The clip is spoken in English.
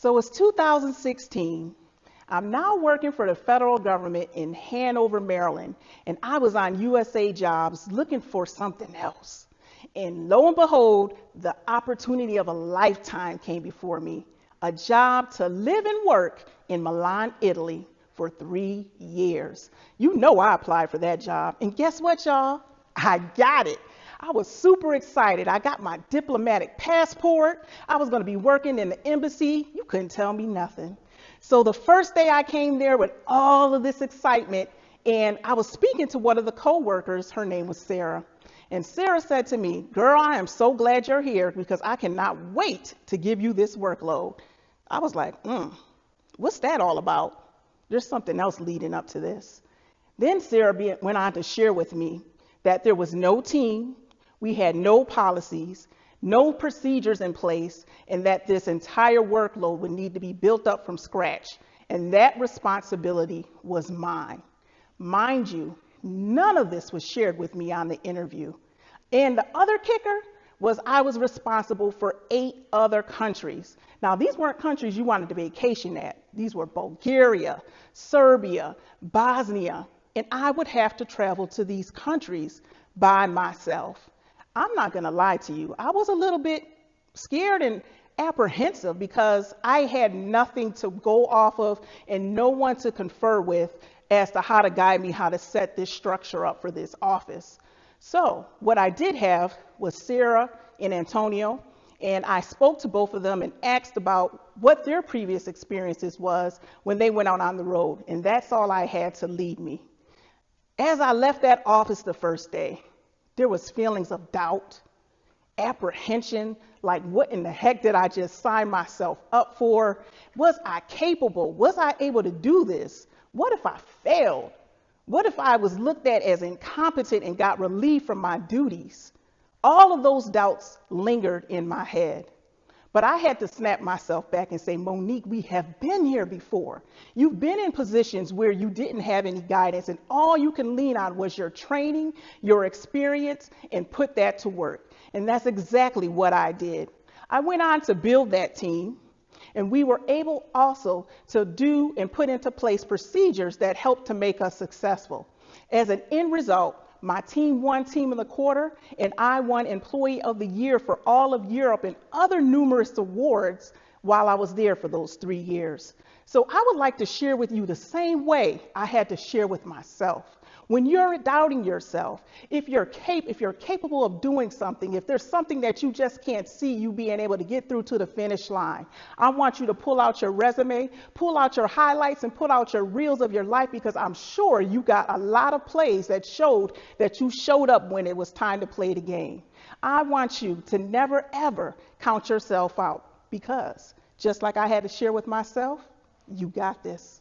So it's 2016. I'm now working for the federal government in Hanover, Maryland, and I was on USA Jobs looking for something else. And lo and behold, the opportunity of a lifetime came before me, a job to live and work in Milan, Italy for 3 years. You know I applied for that job, and guess what, y'all? I got it. I was super excited. I got my diplomatic passport. I was going to be working in the embassy. You couldn't tell me nothing. So the first day I came there with all of this excitement, and I was speaking to one of the co-workers. Her name was Sarah. And Sarah said to me, "Girl, I am so glad you're here because I cannot wait to give you this workload." I was like, what's that all about? There's something else leading up to this. Then Sarah went on to share with me that there was no team, we had no policies, no procedures in place, and that this entire workload would need to be built up from scratch. And that responsibility was mine. Mind you, none of this was shared with me on the interview. And the other kicker was I was responsible for 8 other countries. Now, these weren't countries you wanted to vacation at. These were Bulgaria, Serbia, Bosnia, and I would have to travel to these countries by myself. I'm not going to lie to you. I was a little bit scared and apprehensive because I had nothing to go off of and no one to confer with as to how to guide me, how to set this structure up for this office. So what I did have was Sarah and Antonio, and I spoke to both of them and asked about what their previous experiences was when they went out on the road, and that's all I had to lead me. As I left that office the first day, there was feelings of doubt, apprehension, like what in the heck did I just sign myself up for? Was I capable? Was I able to do this? What if I failed? What if I was looked at as incompetent and got relieved from my duties? All of those doubts lingered in my head. But I had to snap myself back and say, Monique, we have been here before. You've been in positions where you didn't have any guidance and all you can lean on was your training, your experience, and put that to work. And that's exactly what I did. I went on to build that team, and we were able also to do and put into place procedures that helped to make us successful. As an end result, my team won Team of the Quarter, and I won Employee of the Year for all of Europe and other numerous awards while I was there for those 3 years. So I would like to share with you the same way I had to share with myself. When you're doubting yourself, if you're capable of doing something, if there's something that you just can't see you being able to get through to the finish line, I want you to pull out your resume, pull out your highlights, and pull out your reels of your life, because I'm sure you got a lot of plays that showed that you showed up when it was time to play the game. I want you to never, ever count yourself out, because just like I had to share with myself, you got this.